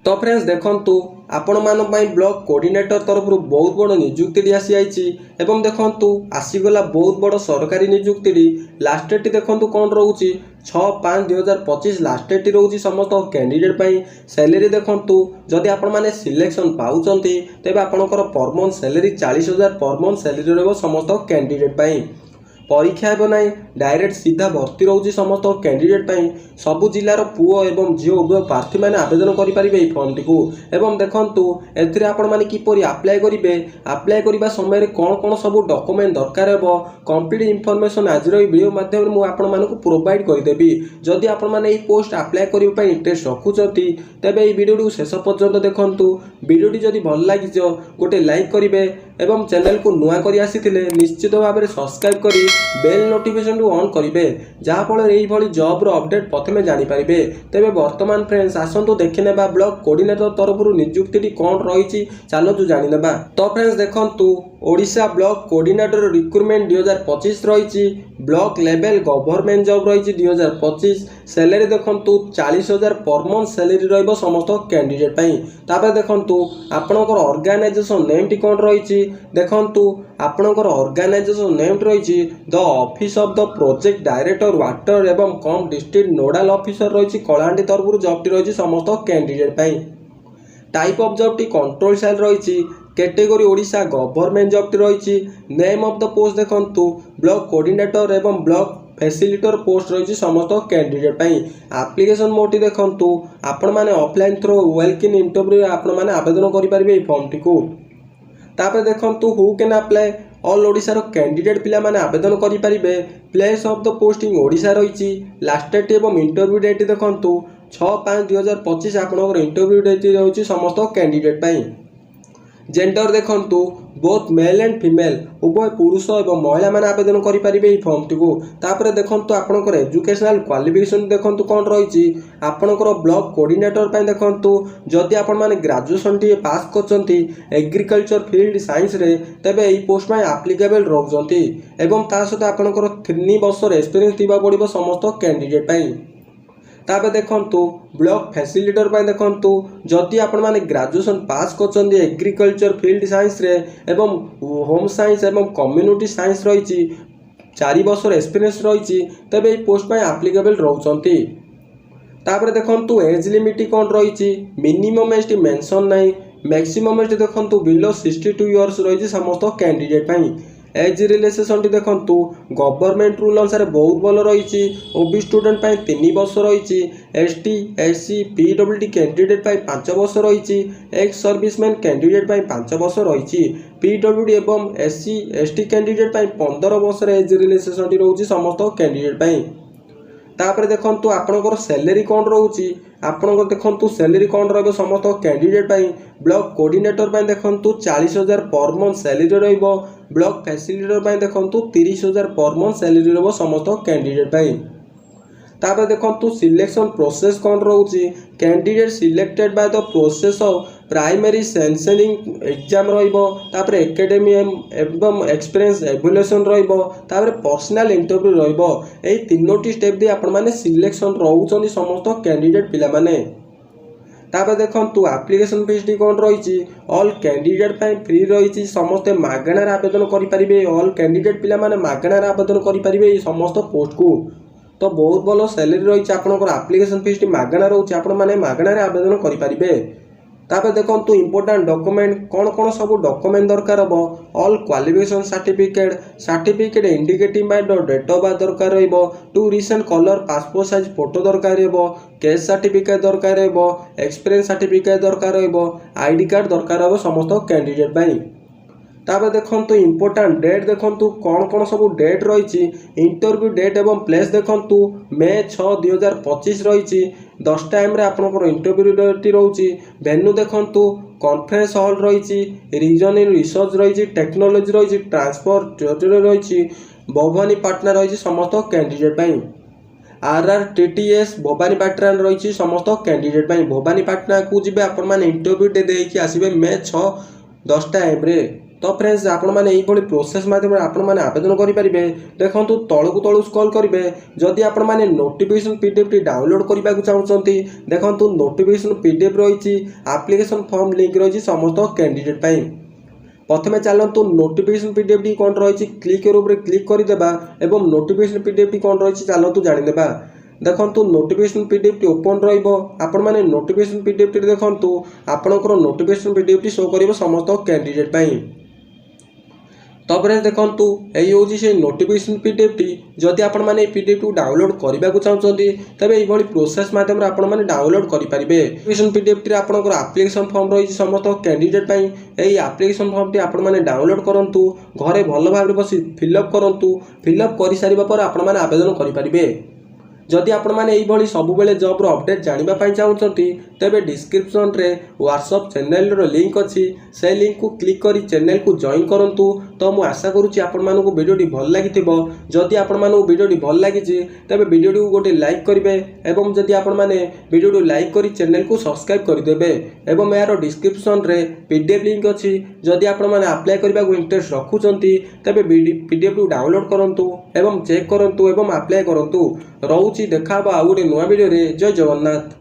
तो फ्रेंड्स देखंतु आपण मान ब्लॉक कोऑर्डिनेटर तरफ बहुत बड़ निजुक्ति आसी जाइए एवं देखंतु आसीगला बहुत बड़ सरकारी निजुक्ति लास्ट डेट देखंतु कौन रोचे 6/5/2025 लास्ट डेट रोचे समस्त कैंडिडेट सैलरी देखंतु जदि आपण माने सिलेक्शन पाउचंती तेबे आपणकर per month salary 40,000 per month salary रहबो समस्त कैंडिडेट परीक्षा हेब ना डायरेक्ट सीधा भर्ती रोचे समस्त कैंडिडेट सबु जिलार पुओ एवं झील उभय प्रार्थी मैंने आवेदन करेंगे फर्म टी एवं देखु एपरी किपर आप्लाय करेंगे आप्लाय करने समय कौन कौन सब डॉक्यूमेंट दरकार हे कंप्लीट इनफॉरमेशन आज वीडियो माध्यम मुझे प्रोवाइड करदेवी जदि आपने पोस्ट आप्लाय करने इंटरेस्ट रखुच्च तेरे ये वीडियो शेष पर्यंत देखूँ वीडियो जदि भल लगी गोटे लाइक करेंगे एवं चैनल को नुआ कर आसी निश्चित भाव में सब्सक्राइब करी बेल नोटिफिकेशन ऑन करेंगे जहाँफल ये जॉब रो अपडेट प्रथमे जानीपारे। तेरे बर्तमान फ्रेंड्स आसतु देखने ब्लॉक कोऑर्डिनेटर तरफ निजुक्ति कौन रही चलतु जानीना। तो फ्रेंड्स देखंतु ओडिशा ब्लॉक कोऑर्डिनेटर रिक्रुटमेंट 2025 रही ब्लॉक लेवल गवर्नमेंट जॉब रही 2025 सैलरी देखंतु 40,000 पर मंथ सैलरी रहिबो समस्त कैंडिडेट तापर देखंतु आपणकर ऑर्गेनाइजेशन नेम टी कौन रही देखंतु आपणकर ऑर्गेनाइजेशन नेम रही the office of the project director water एवं कम डिस्ट्रिक्ट नोडाल ऑफिसर रही कलाहांडी तरफ जॉब टी रही समस्त कैंडिडेट टाइप ऑफ जॉब टी कंट्रोल सेल रही कैटेगरी ओडिशा गवर्नमेंट जॉब टी रही नेम ऑफ द पोस्ट देखंतु ब्लॉक कोऑर्डिनेटर एवं ब्लॉक फैसिलिटेटर पोस्ट रही समस्त कैंडिडेट एप्लिकेशन मोड टी देखंतु आपण माने offline through walk in interview आपण माने आवेदन करि परिबे फॉर्म टी को तापर देखंतु who can apply all Odisha रो कैंडिडेट पिला माने आवेदन करि परिबे place of the posting Odisha रही लास्ट डेट एवं इंटरव्यू डेट देखंतु 6/5/2025 आपनकर इंटरव्यू डेट रही समस्त कैंडिडेट जेंडर देखंतु बोथ मेल एंड फीमेल उभय पुरुष और महिला माने आवेदन करि परिबे फॉर्म टी को तापर देखंतु आपनकर एजुकेशनल क्वालिफिकेशन देखंतु कौन रही आपनकर ब्लॉक कोऑर्डिनेटर पे देखंतु जदि आपण माने ग्रेजुएशन टी पास करचंती एग्रीकल्चर फील्ड साइंस रे तबे एई पोस्ट में एप्लीकेबल रहउचंती एवं ता सहित आपनकर 3 वर्ष एक्सपीरियंस थिबा पड़िबो समस्त कैंडिडेट तापर देखंतु ब्लॉक फैसिलिटेटर पे देखंतु जदि आपण माने ग्रेजुएशन पास करचंदी एग्रीकल्चर फील्ड साइंस रे एवं होम साइंस एवं कम्युनिटी साइंस रही 4 वर्ष एक्सपीरियंस रही तबे पोस्ट पे एप्लीकेबल रहउचंती तापर देखंतु एज लिमिट कौन रही मिनिमम एज मेंशन नहीं मैक्सिमम एज देखंतु बिलो 62 इयर्स रही समस्त कैंडिडेट एज रिलैक्सेशन टी देखंतु गवर्नमेंट रूल अनुसार बहुत भल रही ओबी स्टूडेंट 3 वर्ष रही एसटी एससी पीडब्ल्यूडी कैंडिडेट 5 वर्ष रही एक्स सर्विसमैन कैंडिडेट 5 वर्ष रही पीडब्ल्यूडी एवं एससी एसटी कैंडिडेट 15 वर्ष एज रिलैक्सेशन टी रोची समस्त कैंडिडेट तापर देखंतु आपनकर सैलरी कौन रोची आपनकर देखंतु सैलरी कौन रहबो समस्त कैंडिडेट ब्लॉक कोऑर्डिनेटर देखंतु 40,000 पर मंथ सैलरी रहबो ब्लॉक फैसिलिटेटर देखंतु 30,000 पर मंथ सैलरी रहबो समस्त कैंडिडेट तापर देखंतु सिलेक्शन प्रोसेस कौन रोची candidate selected by the process of primary screening exam रहिबो तापर एकेडमी एवं एक्सपीरियंस एवल्यूएशन रहिबो तापर पर्सनल इंटरव्यू रहिबो एई तीनोटी स्टेप दे आपण माने सिलेक्शन रहउचंदी समस्त कैंडिडेट पिला माने तापर देखंतु एप्लिकेशन फीस टी कौन रही ऑल कैंडिडेट फ्री रही समस्ते मागणार आवेदन करि परिबे ऑल कैंडिडेट पिला माने मागणार आवेदन करि परिबे समस्त पोस्ट को तो बहुत भल सैलरी रही आपनकर एप्लिकेशन फीस टी मागणा रोचे आपण माने मागणार आवेदन करि परिबे तापर देखंतु इंपोर्टेंट डॉक्यूमेंट कौन कौन सब डॉक्यूमेंट दरकार हो all qualification certificate indicating by the date of birth दरकार रहइबो 2 recent colour passport size photo दरकार रहइबो कैश सर्टिफिकेट दरकार रहइबो एक्सपीरियंस सर्टिफिकेट दरकार रहइबो आईडी कार्ड दरकार हो समस्त कैंडिडेट तापर देखंतु इंपोर्टेंट डेट देखंतु कौन कौन सब डेट रही इंटरव्यू डेट एवं प्लेस देखंतु मे 6/2025 रही 10 टाइम रे आपनकर इंटरव्यू डेट रोची वेन्यू देखंतु कॉन्फ्रेंस हॉल रही रीजन इन रिसर्च रही टेक्नोलॉजी रही ट्रांसपोर्ट रही भवानीपाटना रही समस्त कैंडिडेट RRTTS भवानीपाटना रही समस्त कैंडिडेट भवानीपाटना को जी आपण माने इंटरव्यू दे देकी आसीबे मे 6 10 टाइम रे तो फ्रेंड्स आपण मैंने यही प्रोसेस माध्यम आपण मैंने आवेदन करेंगे। देखो तलू तलू स्क्रॉल करेंगे जदि आपण मैंने नोटिफिकेशन पीडीएफ टी डाउनलोड करने को चाहते देखो नोटिफिकेशन पीडीएफ रही एप्लिकेशन फॉर्म लिंक रही समस्त कैंडिडेट प्रथम चलतु नोटिफिकेशन पीडीएफ टी कौन रही क्लिक क्लिक करदेबा एवं नोटिफिकेशन पीडीएफ टी कौन रही चलतु जानीदेबा। देखो notification PDF T open run मैंने नोटिफिकेशन पीडीएफ टी देखो आपणकर नोटिफिकेशन पीडीएफ टी शो कर समस्त कैंडिडेट तब देखु यही हूँ से नोटिफिकेशन पीडीएफ टी जदि आपण मैंने पीडीएफ टी डाउनलोड करने को चाहते तेज ये प्रोसेस मध्यम आपण मैंने डाउनलोड करेंगे। नोटिफिकेशन पीडीएफ टी आपंकर एप्लिकेशन फॉर्म रही समस्त कैंडिडेट यही एप्लिकेशन फॉर्म टी आपण मैंने डाउनलोड करूँ घरे भल भाव बस फिलअप करूँ फिलअप कर सारा आपण मैंने आवेदन करेंगे। जदि आपण मैंने यही सब बेले जॉब अपडेट जानापी चाहते तेज डिस्क्रिप्शन रे व्हाट्सएप चैनल लिंक अच्छी से लिंक को क्लिक कर चैनल को जॉइन करूँ। तो मुझे आशा करुँची आपण मानक वीडियोटी भल लगी जदि आपण मानक वीडियोटी भल लगी तेज वीडियोटी को गोटे लाइक करेंगे एवं जदि आपण मैंने वीडियोटी लाइक कर चैनल को सब्सक्राइब करदेवे एवं यार डिस्क्रिप्शन रे पीडीएफ लिंक अच्छी जदि आपण मैंने अप्लाई करने को इंटरेस्ट रखुंट तेज पीडीएफ को डाउनलोड करूँ एवं चेक करूँ एवं अप्लाई करूँ। रोची देखा आउ गोटे नुआ वीडियो रे। जय जगन्नाथ।